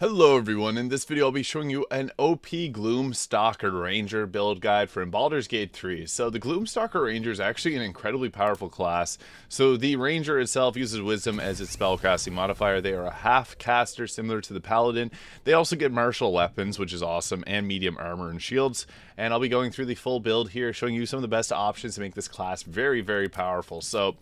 Hello everyone, in this video I'll be showing you an OP Gloom Stalker Ranger build guide for Baldur's Gate 3. So the Gloom Stalker Ranger is actually an incredibly powerful class. So the Ranger itself uses Wisdom as its spellcasting modifier. They are a half caster similar to the Paladin. They also get martial weapons, which is awesome, and medium armor and shields. And I'll be going through the full build here, showing you some of the best options to make this class very, very powerful. So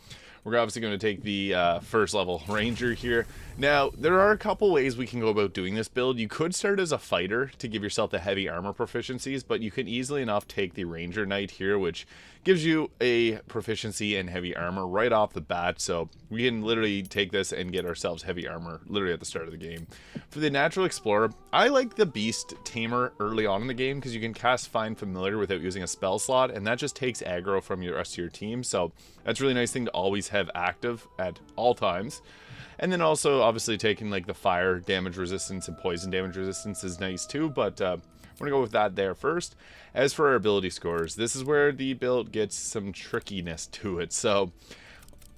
we're obviously going to take the first level Ranger here. Now, there are a couple ways we can go about doing this build. You could start as a fighter to give yourself the heavy armor proficiencies, but you can easily enough take the Ranger Knight here, which gives you a proficiency in heavy armor right off the bat. So we can literally take this and get ourselves heavy armor literally at the start of the game. For the Natural Explorer, I like the Beast Tamer early on in the game because you can cast Find Familiar without using a spell slot, and that just takes aggro from the rest of your team. So that's a really nice thing to always have active at all times. And then also, obviously, taking like the fire damage resistance and poison damage resistance is nice too, but we're going to go with that there first. As for our ability scores, this is where the build gets some trickiness to it. So,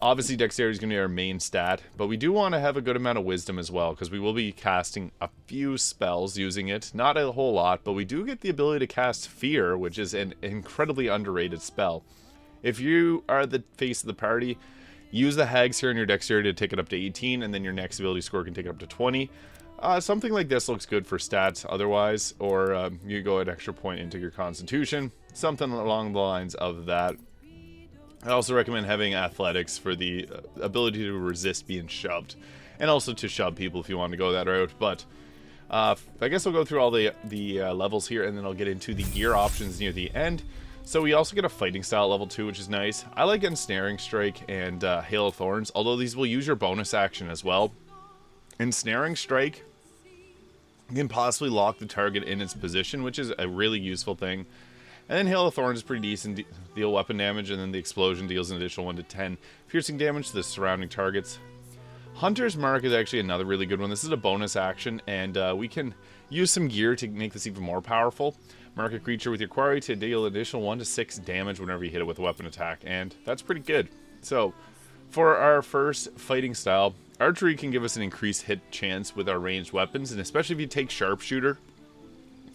obviously, dexterity is going to be our main stat, but we do want to have a good amount of wisdom as well, because we will be casting a few spells using it. Not a whole lot, but we do get the ability to cast Fear, which is an incredibly underrated spell. If you are the face of the party, use the hags here in your dexterity to take it up to 18, and then your next ability score can take it up to 20. Something like this looks good for stats otherwise, or you go an extra point into your constitution, something along the lines of that. I also recommend having athletics for the ability to resist being shoved, and also to shove people if you want to go that route. But I guess I'll go through all the levels here, and then I'll get into the gear options near the end. So we also get a fighting style level 2, which is nice. I like Ensnaring Strike and Hail of Thorns, although these will use your bonus action as well. Ensnaring Strike can possibly lock the target in its position, which is a really useful thing. And then Hail of Thorns is pretty decent, deal weapon damage, and then the explosion deals an additional 1 to 10 piercing damage to the surrounding targets. Hunter's Mark is actually another really good one. This is a bonus action, and we can use some gear to make this even more powerful. Mark a creature with your quarry to deal an additional 1 to 6 damage whenever you hit it with a weapon attack, and that's pretty good. So, for our first fighting style, archery can give us an increased hit chance with our ranged weapons, and especially if you take sharpshooter,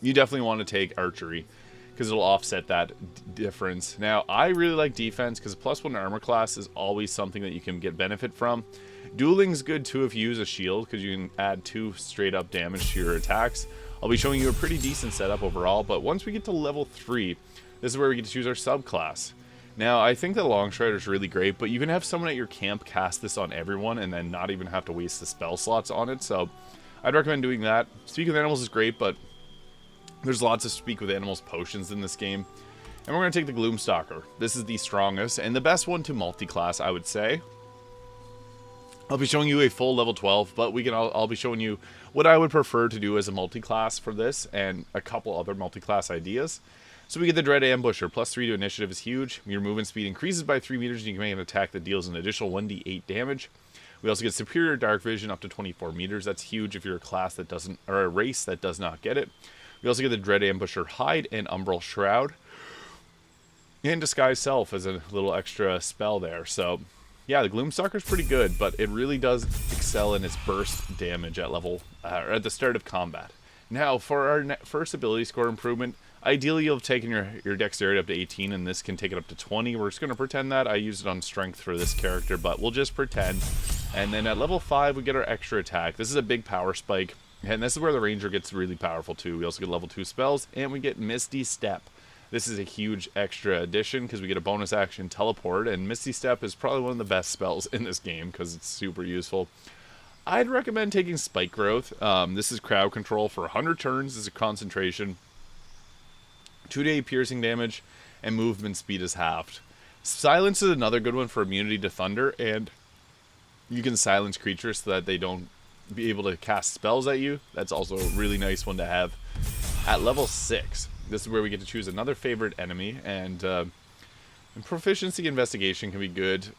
you definitely want to take archery, because it'll offset that difference. Now, I really like defense, because +1 armor class is always something that you can get benefit from. Dueling's good too if you use a shield, because you can add 2 straight up damage to your attacks. I'll be showing you a pretty decent setup overall, but once we get to level 3, this is where we get to choose our subclass. Now, I think the Longstrider is really great, but you can have someone at your camp cast this on everyone and then not even have to waste the spell slots on it, so I'd recommend doing that. Speak with Animals is great, but there's lots of Speak with Animals potions in this game. And we're going to take the Gloom Stalker. This is the strongest and the best one to multi-class, I would say. I'll be showing you a full level 12, but I'll be showing you what I would prefer to do as a multi-class for this, and a couple other multi-class ideas. So we get the Dread Ambusher. +3 to initiative is huge. Your movement speed increases by 3 meters, and you can make an attack that deals an additional 1d8 damage. We also get Superior Dark Vision up to 24 meters. That's huge if you're a class that doesn't, or a race that does not get it. We also get the Dread Ambusher Hide and Umbral Shroud. And Disguise Self as a little extra spell there, so yeah, the Gloom Stalker is pretty good, but it really does excel in its burst damage at at the start of combat. Now, for our first ability score improvement, ideally you'll have taken your dexterity up to 18, and this can take it up to 20. We're just going to pretend that. I used it on strength for this character, but we'll just pretend. And then at level 5, we get our extra attack. This is a big power spike, and this is where the Ranger gets really powerful too. We also get level 2 spells, and we get Misty Step. This is a huge extra addition because we get a bonus action teleport, and Misty Step is probably one of the best spells in this game because it's super useful. I'd recommend taking Spike Growth. This is crowd control for 100 turns. This is a concentration. 2-day piercing damage, and movement speed is halved. Silence is another good one for immunity to thunder, and you can silence creatures so that they don't be able to cast spells at you. That's also a really nice one to have. At level 6, this is where we get to choose another favorite enemy, and proficiency investigation can be good.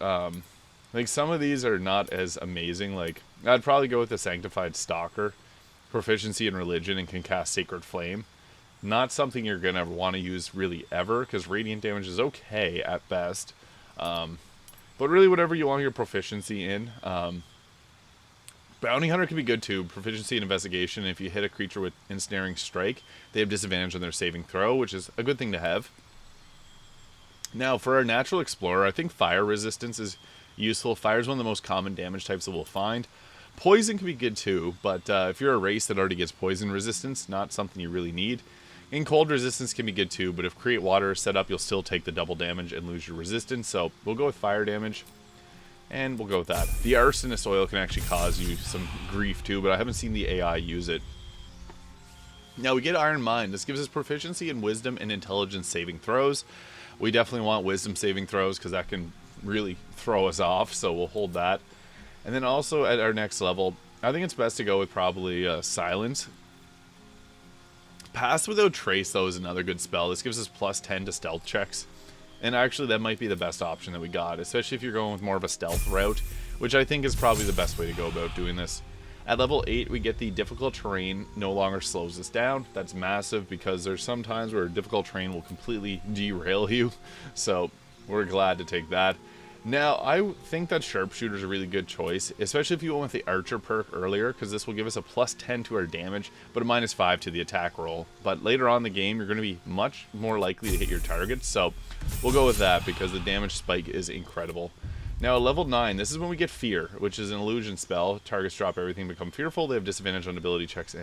Like, some of these are not as amazing. Like, I'd probably go with the Sanctified Stalker. Proficiency in religion and can cast Sacred Flame. Not something you're going to want to use really ever, because radiant damage is okay at best. But really, whatever you want your proficiency in. Bounty Hunter can be good too. Proficiency in investigation. If you hit a creature with ensnaring strike, they have disadvantage on their saving throw, which is a good thing to have. Now, for our natural explorer, I think fire resistance is useful. Fire is one of the most common damage types that we'll find. Poison can be good too, but if you're a race that already gets poison resistance, not something you really need. And cold resistance can be good too, but if Create Water is set up, you'll still take the double damage and lose your resistance. So we'll go with fire damage, and we'll go with that. The Arsonist Oil can actually cause you some grief too, but I haven't seen the AI use it. Now we get Iron Mind. This gives us proficiency in Wisdom and Intelligence saving throws. We definitely want Wisdom saving throws because that can really throw us off, so we'll hold that. And then also at our next level, I think it's best to go with probably Silence. Pass Without Trace, though, is another good spell. This gives us plus 10 to stealth checks. And actually, that might be the best option that we got, especially if you're going with more of a stealth route, which I think is probably the best way to go about doing this. At level 8, we get the difficult terrain no longer slows us down. That's massive because there's some times where difficult terrain will completely derail you. So we're glad to take that. Now, I think that Sharpshooter is a really good choice, especially if you went with the Archer perk earlier, because this will give us a plus 10 to our damage, but a minus 5 to the attack roll. But later on in the game, you're going to be much more likely to hit your targets, so we'll go with that because the damage spike is incredible. Now, at level 9, this is when we get Fear, which is an illusion spell. Targets drop everything, become fearful. They have disadvantage on ability checks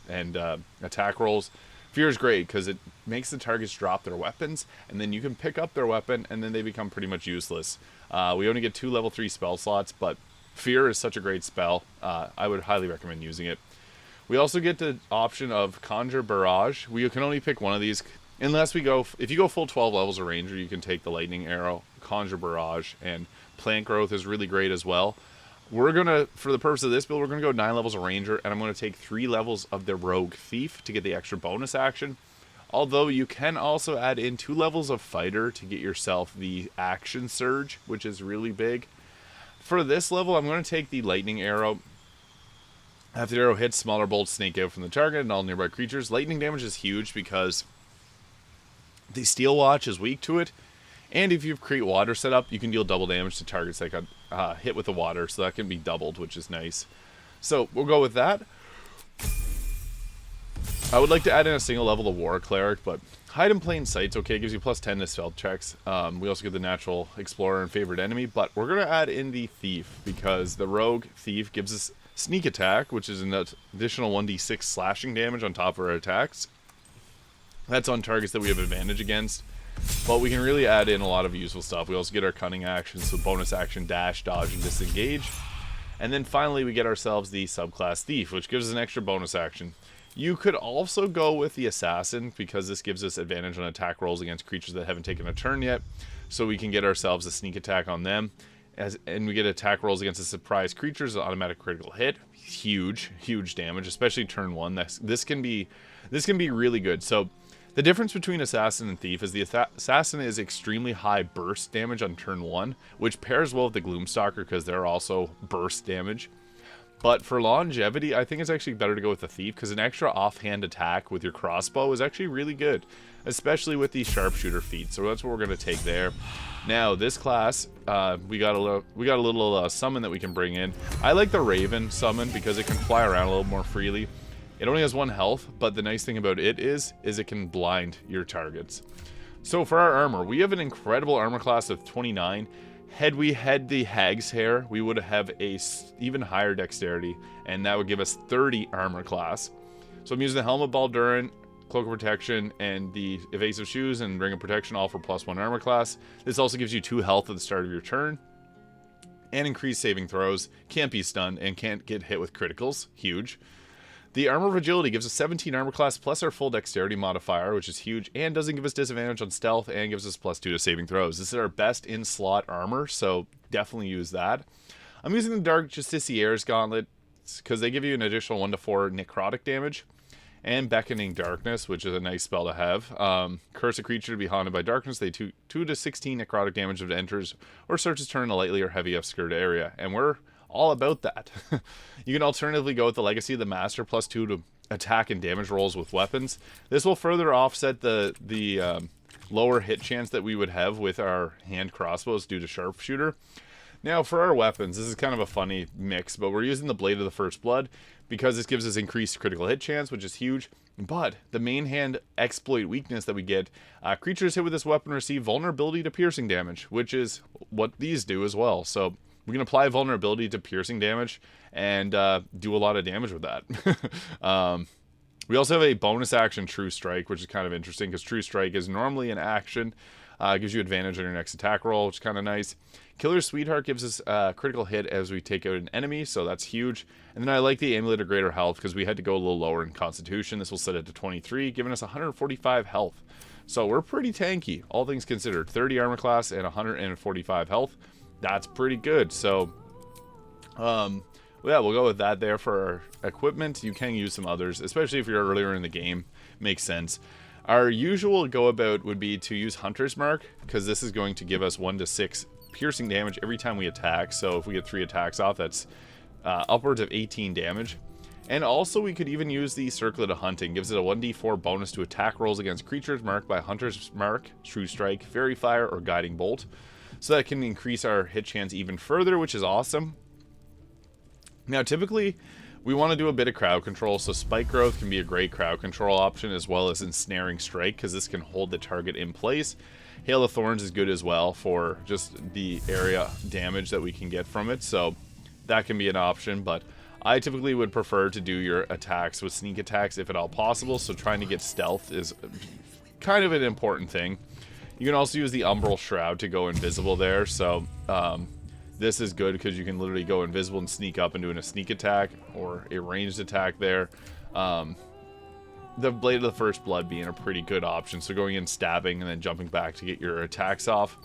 and attack rolls. Fear is great because it makes the targets drop their weapons, and then you can pick up their weapon, and then they become pretty much useless. We only get 2 level 3 spell slots, but Fear is such a great spell. I would highly recommend using it. We also get the option of Conjure Barrage. We can only pick one of these, unless we go, if you go full 12 levels of Ranger, you can take the Lightning Arrow, Conjure Barrage, and Plant Growth is really great as well. We're going to, for the purpose of this build, we're going to go 9 levels of Ranger, and I'm going to take 3 levels of the Rogue Thief to get the extra bonus action. Although you can also add in 2 levels of Fighter to get yourself the Action Surge, which is really big. For this level, I'm going to take the Lightning Arrow. After the arrow hits, smaller bolts snake out from the target and all nearby creatures. Lightning damage is huge because the Steel Watch is weak to it. And if you Create Water set up, you can deal double damage to targets that got hit with the water, so that can be doubled, which is nice. So we'll go with that. I would like to add in a single level of War Cleric, but Hide in Plain Sight's okay. It gives you plus 10 to stealth checks. We also get the Natural Explorer and Favorite Enemy, but we're going to add in the Thief because the Rogue Thief gives us Sneak Attack, which is an additional 1d6 slashing damage on top of our attacks. That's on targets that we have advantage against. But we can really add in a lot of useful stuff. We also get our cunning actions, so bonus action, dash, dodge, and disengage. And then finally we get ourselves the subclass Thief, which gives us an extra bonus action. You could also go with the Assassin, because this gives us advantage on attack rolls against creatures that haven't taken a turn yet. So we can get ourselves a sneak attack on them. And we get attack rolls against the surprise creatures, an automatic critical hit. Huge, huge damage, especially turn 1. This can be really good. So the difference between Assassin and Thief is the Assassin is extremely high burst damage on turn 1, which pairs well with the Gloomstalker because they're also burst damage. But for longevity, I think it's actually better to go with the Thief because an extra offhand attack with your crossbow is actually really good, especially with these Sharpshooter feats. So that's what we're going to take there. Now, this class, we got a little summon that we can bring in. I like the Raven summon because it can fly around a little more freely. It only has 1 health, but the nice thing about it is it can blind your targets. So for our armor, we have an incredible armor class of 29. Had we had the Hag's Hair, we would have a even higher dexterity, and that would give us 30 armor class. So I'm using the Helm of Baldur, Cloak of Protection, and the Evasive Shoes and Ring of Protection, all for +1 armor class. This also gives you 2 health at the start of your turn, and increased saving throws, can't be stunned, and can't get hit with criticals. Huge. The Armor of Agility gives us 17 armor class plus our full dexterity modifier, which is huge, and doesn't give us disadvantage on stealth, and gives us +2 to saving throws. This is our best in-slot armor, so definitely use that. I'm using the Dark Justicier's Gauntlet because they give you an additional 1 to 4 necrotic damage, and Beckoning Darkness, which is a nice spell to have. Curse a creature to be haunted by darkness. They 2 to 16 necrotic damage if it enters or searches turn in a lightly or heavy obscured area, and we're all about that. You can alternatively go with the Legacy of the Master +2 to attack and damage rolls with weapons. This will further offset the lower hit chance that we would have with our hand crossbows due to Sharpshooter. Now, for our weapons, this is kind of a funny mix, but we're using the Blade of the First Blood because this gives us increased critical hit chance, which is huge. But the main hand exploit weakness that we get, creatures hit with this weapon receive vulnerability to piercing damage, which is what these do as well. So we can apply vulnerability to piercing damage and do a lot of damage with that. We also have a bonus action True Strike, which is kind of interesting because True Strike is normally an action. Gives you advantage on your next attack roll, which is kind of nice. Killer Sweetheart gives us a critical hit as we take out an enemy, so that's huge. And then I like the Amulet of Greater Health because we had to go a little lower in Constitution. This will set it to 23, giving us 145 health. So we're pretty tanky, all things considered. 30 armor class and 145 health. That's pretty good. So, yeah, we'll go with that there for our equipment. You can use some others, especially if you're earlier in the game. Makes sense. Our usual go about would be to use Hunter's Mark, because this is going to give us 1 to 6 piercing damage every time we attack. So if we get 3 attacks off, that's upwards of 18 damage. And also we could even use the Circlet of Hunting. Gives it a 1d4 bonus to attack rolls against creatures marked by Hunter's Mark, True Strike, Fairy Fire, or Guiding Bolt. So that can increase our hit chance even further, which is awesome. Now typically we want to do a bit of crowd control, so Spike Growth can be a great crowd control option, as well as Ensnaring Strike, because this can hold the target in place. Hail of Thorns is good as well for just the area damage that we can get from it, so that can be an option, but I typically would prefer to do your attacks with sneak attacks if at all possible, so trying to get stealth is kind of an important thing. You can also use the Umbral Shroud to go invisible there, so this is good because you can literally go invisible and sneak up and doing a sneak attack or a ranged attack there. The Blade of the First Blood being a pretty good option, so going in stabbing and then jumping back to get your attacks off.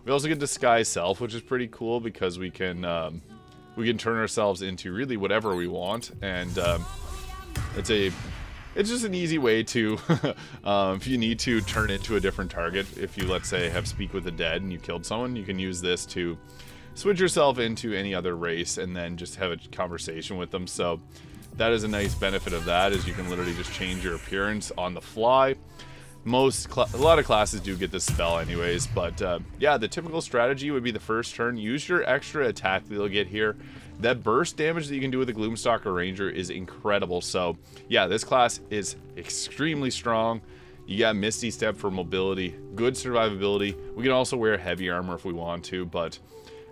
We also get Disguise Self, which is pretty cool because we can turn ourselves into really whatever we want, and it's just an easy way to if you need to turn into a different target. If you, let's say, have Speak with the Dead and you killed someone, you can use this to switch yourself into any other race and then just have a conversation with them. So that is a nice benefit of that, is you can literally just change your appearance on the fly. A lot of classes do get this spell anyways, but yeah, the typical strategy would be the first turn, use your extra attack that you'll get here. That burst damage that you can do with the Gloomstalker Ranger is incredible. So yeah, this class is extremely strong. You got Misty Step for mobility, good survivability. We can also wear heavy armor if we want to, but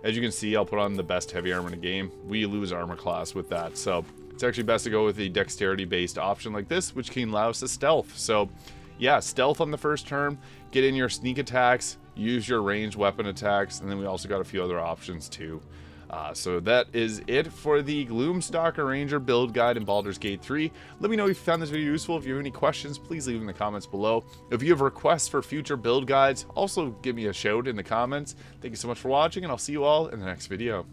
as you can see, I'll put on the best heavy armor in the game. We lose armor class with that, so it's actually best to go with the dexterity-based option like this, which can allow us to stealth. So yeah, stealth on the first turn, get in your sneak attacks, use your ranged weapon attacks, and then we also got a few other options too. So that is it for the Gloomstalker Ranger build guide in Baldur's Gate 3. Let me know if you found this video useful. If you have any questions, please leave them in the comments below. If you have requests for future build guides, also give me a shout in the comments. Thank you so much for watching, and I'll see you all in the next video.